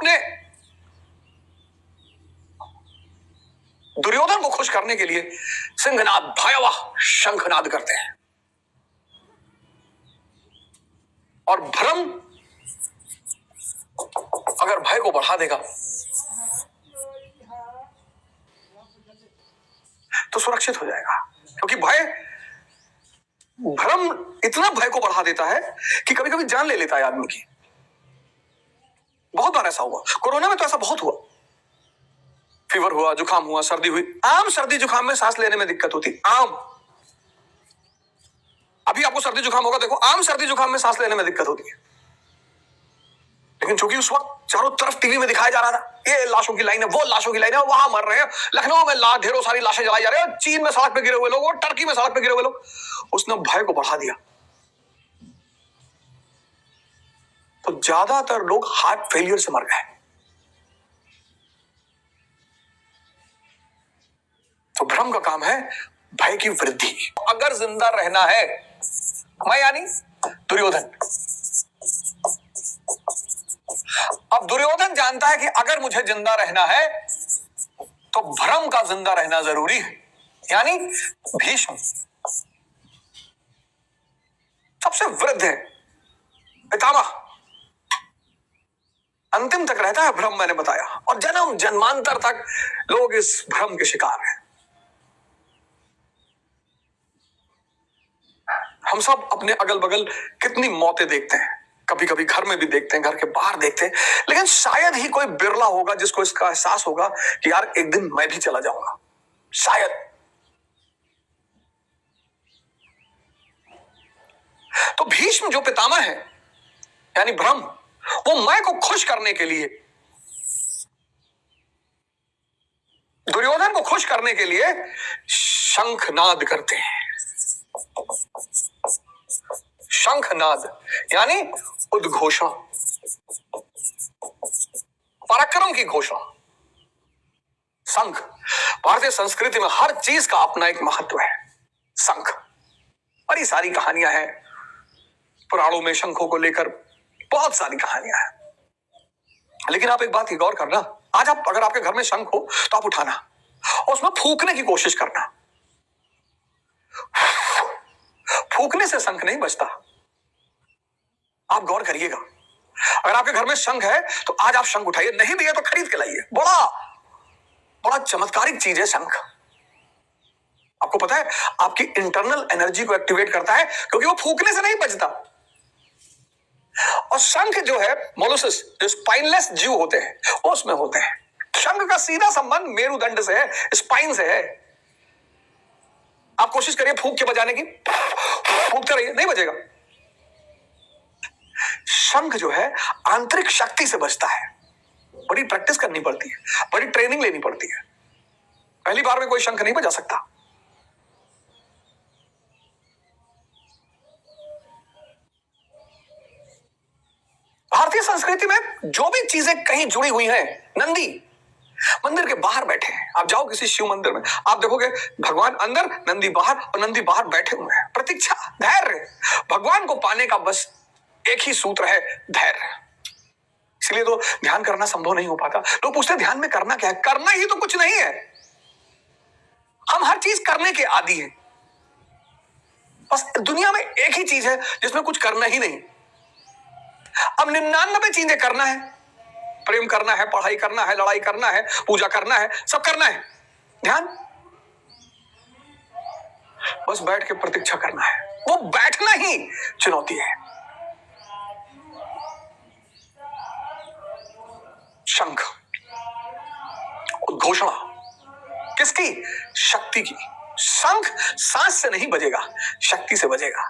अपने दुर्योधन को खुश करने के लिए सिंहनाद भयावह शंखनाद करते हैं और भ्रम अगर भय को बढ़ा देगा तो सुरक्षित हो जाएगा, क्योंकि भ्रम इतना भय को बढ़ा देता है कि कभी कभी जान ले लेता है आदमी की। बहुत बार ऐसा हुआ, कोरोना में तो ऐसा बहुत हुआ। फीवर हुआ, जुकाम हुआ, सर्दी हुई। आम सर्दी जुकाम में सांस लेने में दिक्कत होती, आम। अभी आपको सर्दी जुकाम होगा, देखो, आम सर्दी जुकाम में सांस लेने में दिक्कत होती है। लेकिन चूंकि उस वक्त चारों तरफ टीवी में दिखाया जा रहा था, ये लाशों की लाइन है, वो लाशों की लाइन है, वहां मर रहे हैं, लखनऊ में ढेरों सारी लाशें जलाई जा रही है, चीन में सड़क पे गिरे हुए लोग, और टर्की में सड़क पे गिरे हुए लोग, उसने भय को बढ़ा दिया। तो ज्यादातर लोग हार्ट फेलियर से मर गए। तो भ्रम का काम है भय की वृद्धि। अगर जिंदा रहना है, मैं यानी दुर्योधन, अब दुर्योधन जानता है कि अगर मुझे जिंदा रहना है तो भ्रम का जिंदा रहना जरूरी है, यानी भीष्म सबसे वृद्ध है, पितामह, अंतिम तक रहता है भ्रम, मैंने बताया, और जन्म जन्मांतर तक लोग इस भ्रम के शिकार हैं। हम सब अपने अगल बगल कितनी मौतें देखते हैं, कभी कभी घर में भी देखते हैं, घर के बाहर देखते हैं, लेकिन शायद ही कोई बिरला होगा जिसको इसका एहसास होगा कि यार एक दिन मैं भी चला जाऊंगा, शायद। तो भीष्म जो पितामह है यानी भ्रम, वो मैं को खुश करने के लिए, दुर्योधन को खुश करने के लिए शंखनाद करते हैं। शंखनाद यानी उद्घोषणा, पराक्रम की घोषणा। शंख, भारतीय संस्कृति में हर चीज का अपना एक महत्व है। शंख, बड़ी सारी कहानियां हैं पुराणों में, शंखों को लेकर बहुत सारी कहानियां हैं। लेकिन आप एक बात की गौर करना, आज आप अगर आपके घर में शंख हो तो आप उठाना और उसमें फूंकने की कोशिश करना। फूंकने से शंख नहीं बजता, आप गौर करिएगा। अगर आपके घर में शंख है तो आज आप शंख उठाइए, नहीं भी है तो खरीद के लाइए। बड़ा बड़ा चमत्कारिक चीज है शंख। आपको पता है, आपकी इंटरनल एनर्जी को एक्टिवेट करता है, क्योंकि वो फूंकने से नहीं बजता। और शंख जो है, मोलुसस, जो स्पाइनलेस जीव होते हैं, वो उसमें होते हैं। शंख का सीधा संबंध मेरुदंड से है, स्पाइन से है। आप कोशिश करिए फूंक के बजाने की, फूंकते रहिए, नहीं बजेगा। शंख जो है आंतरिक शक्ति से बजता है। बड़ी प्रैक्टिस करनी पड़ती है, बड़ी ट्रेनिंग लेनी पड़ती है। पहली बार में कोई शंख नहीं बजा सकता। भारतीय संस्कृति में जो भी चीजें कहीं जुड़ी हुई हैं, नंदी मंदिर के बाहर बैठे हैं। आप जाओ किसी शिव मंदिर में, आप देखोगे भगवान अंदर, नंदी बाहर, और नंदी बाहर बैठे हुए हैं। प्रतीक्षा, धैर्य। भगवान को पाने का बस एक ही सूत्र है, धैर्य। इसलिए तो ध्यान करना संभव नहीं हो पाता। लोग पूछते हैं ध्यान में करना क्या है? करना ही तो कुछ नहीं है। हम हर चीज करने के आदी हैं। बस दुनिया में एक ही चीज है जिसमें कुछ करना ही नहीं। अब 99 चीजें करना है, प्रेम करना है, पढ़ाई करना है, लड़ाई करना है, पूजा करना है, सब करना है। ध्यान, बस बैठ के प्रतीक्षा करना है। वो बैठना ही चुनौती है। शंख, उद्घोषणा, किसकी? शक्ति की। शंख सांस से नहीं बजेगा, शक्ति से बजेगा।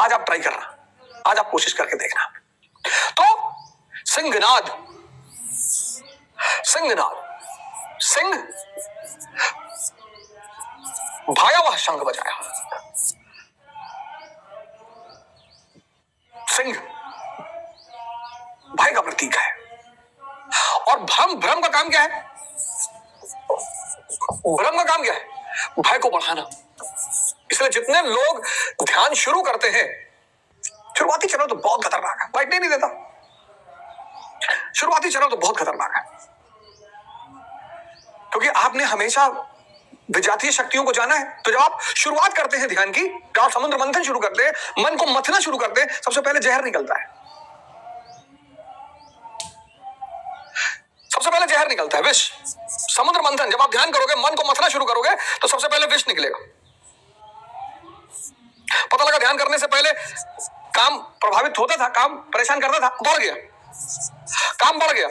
आज आप ट्राई करना, आज आप कोशिश करके देखना। तो सिंहनाद, सिंहनाद, सिंह भयावह शंख बजाया। सिंह भय का प्रतीक है। और भ्रम का काम क्या है? भ्रम का काम क्या है? भय को बढ़ाना। इसलिए जितने लोग ध्यान शुरू करते हैं, शुरुआती चरण तो बहुत खतरनाक है, बैठने नहीं देता। शुरुआती चरण तो बहुत खतरनाक है, क्योंकि आपने हमेशा विजातीय शक्तियों को जाना है। तो जब आप शुरुआत करते हैं ध्यान की, जब आप समुद्र मंथन शुरू करते हैं, मन को मथना शुरू करते हैं, सबसे पहले जहर निकलता है। सबसे पहले जहर निकलता है, विष। समुद्र मंथन जब आप ध्यान करोगे, मन को मथना शुरू करोगे, तो सबसे पहले विष निकलेगा। पता लगा ध्यान करने से पहले काम प्रभावित होता था, काम परेशान करता था, बढ़ गया, काम बढ़ गया,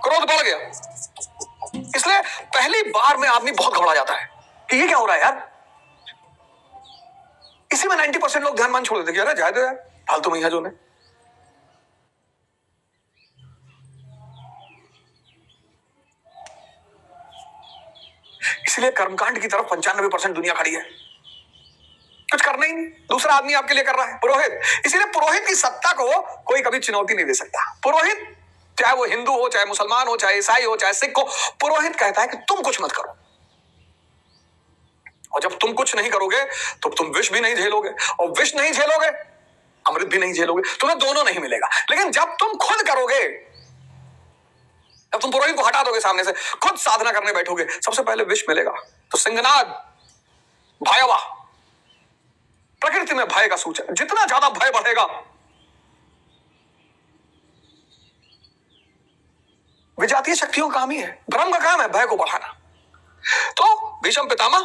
क्रोध बढ़ गया। इसलिए पहली बार में आदमी बहुत घबरा जाता है कि ये क्या हो रहा है यार। इसी में 90% लोग ध्यान मान छोड़ देते, अरे जाए दो यार, फालतू में जो ने। इसलिए कर्मकांड की तरफ 95% दुनिया खड़ी है, कुछ करना ही नहीं, दूसरा आदमी आपके लिए कर रहा है, पुरोहित। इसीलिए पुरोहित की सत्ता को कोई कभी चुनौती नहीं दे सकता। पुरोहित, चाहे वो हिंदू हो, चाहे मुसलमान हो, चाहे ईसाई हो, चाहे सिख हो, पुरोहित कहता है कि तुम कुछ मत करो। और जब तुम कुछ नहीं करोगे तो तुम विष भी नहीं झेलोगे, और विष नहीं झेलोगे, अमृत भी नहीं झेलोगे, तुम्हें दोनों नहीं मिलेगा। लेकिन जब तुम खुद करोगे, जब तुम पुरोहित को हटा दोगे सामने से, खुद साधना करने बैठोगे, सबसे पहले विष मिलेगा। तो सिंहनाद भयावह, प्रकृति में भय का सूचक। जितना ज्यादा भय बढ़ेगा, विजातीय शक्तियों का काम ही है, ब्रह्म का काम है भय को बढ़ाना। तो भीष्म पितामह